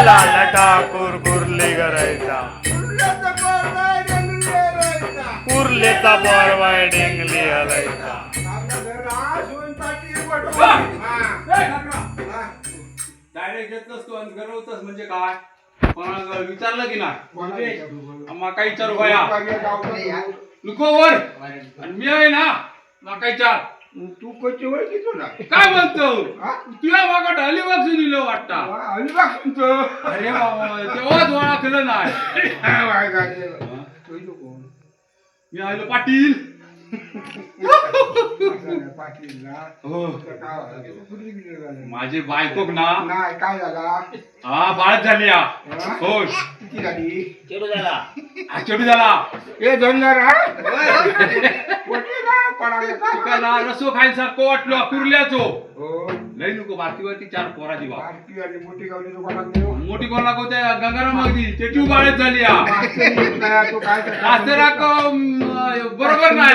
आला आला ठाकूर कुर्ली करायचा कुर्लेचा बोरवाय डेंगली हलायचा डायरेक्ट घेतलंस तू आणि गरवतस म्हणजे काय कोणाला विचारलं की नाही माका विचारू बाया वर आणि मी आहे ना माका विचार तू कशी ओळखीतो ना काय म्हणतो तुला माका ढाली वागसून दिलं वाटता अलिबाग अरे बाबा तेव्हाच ओळखलं नाही मी आलो पाटील हो माझे बायकोक ना नाही काय झाला हा बाळच झाली हो किती झाली चेडू झाला हा चेडू झाला हे धनगर पिकाला रसो खायसारखं वाटलो कुर्ल्याचो हो लई नको बारकीवरती 4 पोरा दिवा बारकी आणि मोठी गावली दुकानात नेऊ मोठी कोणला कोणत्या गंगाराम अगदी त्याची बाळच झाली तू काय बरोबर नाही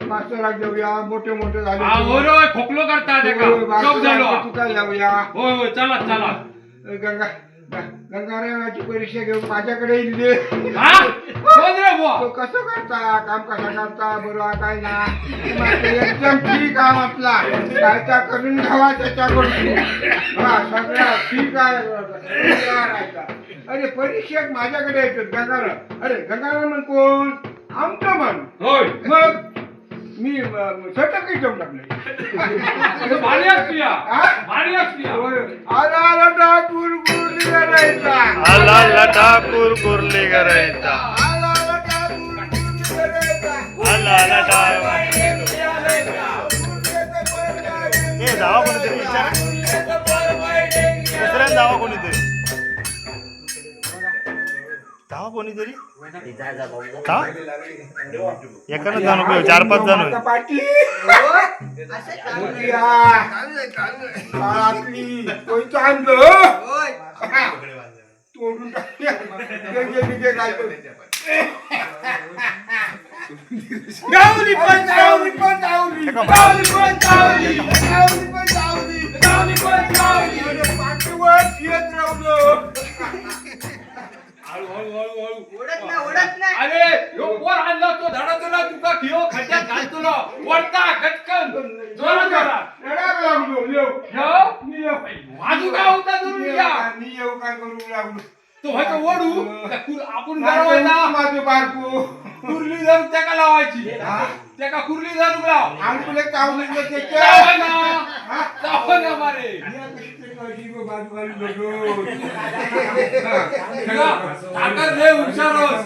मास्तराक देऊया मोठे मोठे झाले होय खोकलो करता चोप झालो तू काय जाऊया होय होय चला चला गंगा गंगारामाची परीक्षा घेऊन माझ्याकडे येईल हा कोण रे बुवा तो कसं करता काम कसं करता बरोबर काय ना एकदम ठीक आहे आपला कायचा करून घ्यावा त्याच्याकडून हा सगळा ठीक आहे अरे परीक्षक माझ्याकडे येतात गंगाराम अरे गंगाराम कोण आमचं मन होय मग मी सर्टिफिकेट देऊन टाकले भारी असती भारी असती आला ठाकूर कुर्ली करायचा आला आला ठाकूर कुर्ली करायचा आला ठाकूर कुर्ली करायचा आला आला ठाकूर हे जावा कोणीतरी विचार दुसऱ्या जावा कोणीतरी जावा कोणीतरी हा एकानं जाणू 4-5 जण होय पाटी कोणतं आणलं तोडून गावली पण गावली पण गावली गावली पण गावली गावली पण गावली गावली पण गावली पाठीवर येत राहलो अरे ह्यो पोर आणला तो धडा तुला तुका खियो खड्ड्यात घाल तुला वरता गटकन जोरात जोरात रडायला लागलो येऊ वाजू का होता तुम्ही या मी येऊ काय करू लागलो तो व्हायचं ओढू आपण गरवायला माझं बारकू कुर्ली धरून त्याका लावायची त्याका कुर्ली धरून लाव आणि तुला कावलं जावा ना जावा ना मारे ताकद लय हुशार होस.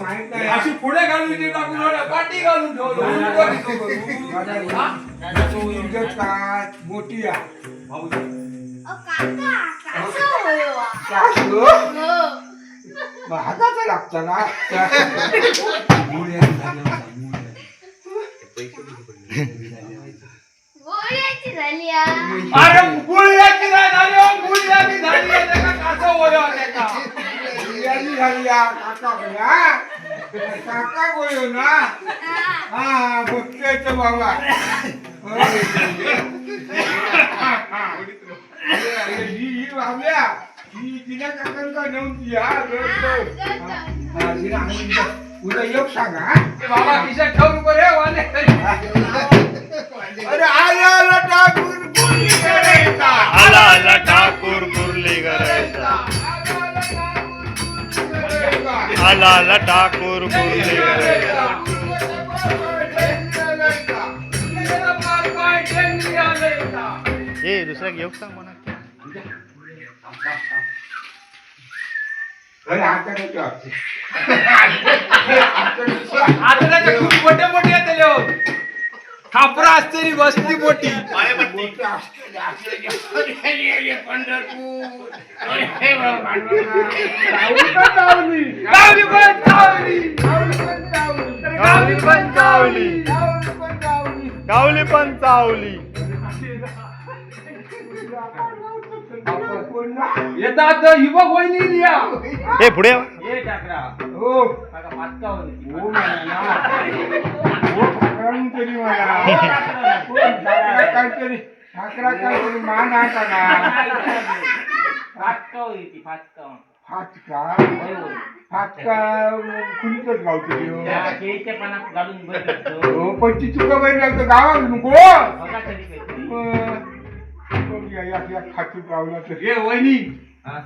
अशी पुढे घालून ती टाकून पाठी घालून मोठी हाताचा लागतं ना अरे गुळ्याची नाही झाली हो, गुळ्याची झाली आहे त्याका कसं होय त्याका बिर्याणी झाली काका बोलू ना हा बघतोय बाबा ही बाबल्या ही तिला काकांका नेऊन उद्या येऊ सांगा बाबा खिशात ठेवून बरे वाले अरे आला ठाकूर कुर्ली करायचा आला आला ठाकूर कुर्ली करायचा आला आला ठाकूर कुर्ली करायचा ए दुसऱ्या घेऊ सांग म्हणा आता खूप मोठे मोठे येते खापरा असते वस्ती मोठी गावली पण चावली गावली पण चावली गावली पण चावली येतात युवक वहिनी लिया ए पुढे या. ये टाकरा हो काका पाचका होती हो काहीतरी मला काहीतरी ठाकरा काहीतरी मान आहे का फाटका होई ती फाटका फाटका खुलीतच गावतो ह्यो. त्या केळीच्या पानात घालून बघितलं हो, पण ती तुका बाहेर लागतं गावात नको बघा तरी काहीतरी या खातू गावला तर हे वहिनी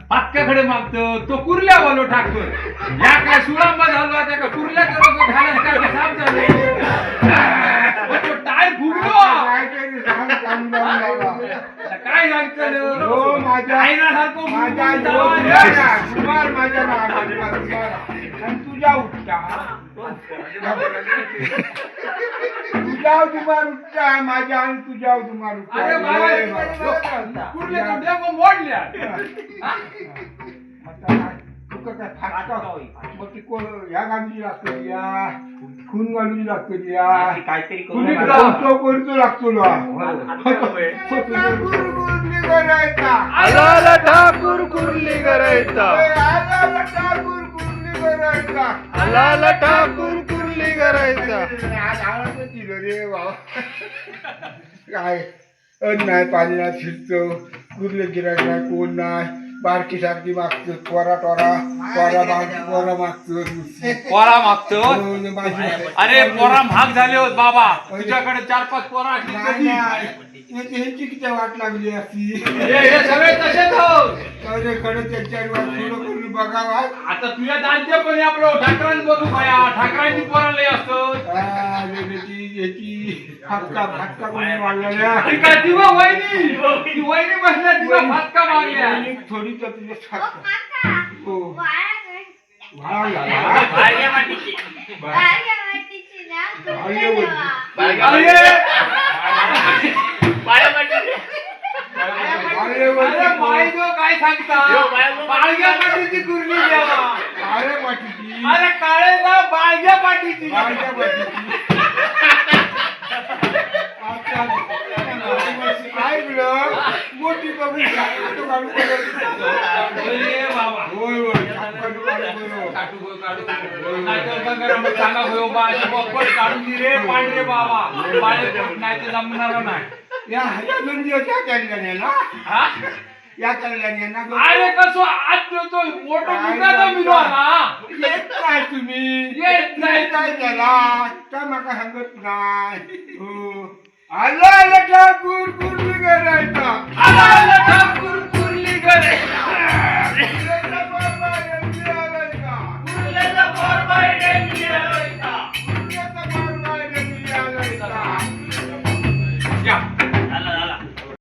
पाक्याकडे मागतो तो कुर्ल्या वालो टाकतो या काय सुळांबा झालो त्या का कुर्ल्या करतो घालास काय साफ झाले तो टायर फुगलो काहीतरी सांग काम जाऊन लावा. आता काय सांगतो हो, माझ्या आईनासारखं माझ्या फुगून दोन जावा. जण, कुमार माझ्या नावाने, आणि तुझ्या उठता तुझ्या दुमार उठता माझ्या आणि तुझ्या दुमार उठता. अरे बाबा, ए बाबा. कुर्ल्या तो डेंगू मोडल्या आता काय, तुका काय फाटका होई मग ती कोण ह्या गांधी लागतो या खून गांधी लागतो या काहीतरी कुणी करून का? तो कोणतो लागतो करायचा आला आला ठाकूर कुर्ली करायचा आला ठाकूर कुर्ली करायचा आला आला ठाकूर कुर्ली करायचा आज आवाजच दिलं रे बाबा काय अन्न नाही पाणी नाही शिरतो कुर्ले गिरायक नाही कोण नाही बारकी सारखी मागतो पोरा टोरा पोरा मागतो पोरा मागतो माझी अरे पोरा महाग झाले होत बाबा तुझ्याकडे 4-5 पोरा असली नाही, कधी नाही. ह्याची किती वाट लागली असती हे सगळे तसेच होत खरं खरं त्यांच्यावर वाट थोडं करून बघावा आता तुझ्या दांत्या पण आपलं ठाकरांनी बघू पाया ठाकरांची पोरा लय असतो याची फाटका कोणी वाढलेल्या आणि काय ती बघ वहिनी ती वहिनी बसल्या तिला फाटका मारल्या थोडी तर तुझे फाटका हो अरे मायजो काय सांगता बाळग्या पाटीची कुर्ली द्यावा अरे पाठीची अरे काळे ना बाळग्या पाटीची माझ्या पाठीची ऐकलं मोठी कमी अरे बाबा होय होय काटू नाहीतर सांगा होय बा अशी बॉपर काढून दे रे पांढरे बाबा बाळे नाही तर जमणार नाही या दिवसा कल्याण ना हा या कल्याण ना अरे कसो आज तो मोठा मुलगा मिळवा ना येत काय तुम्ही येत नाही. काय केला का माका सांगत नाही हो आला ठाकूर कुर्ली करायचा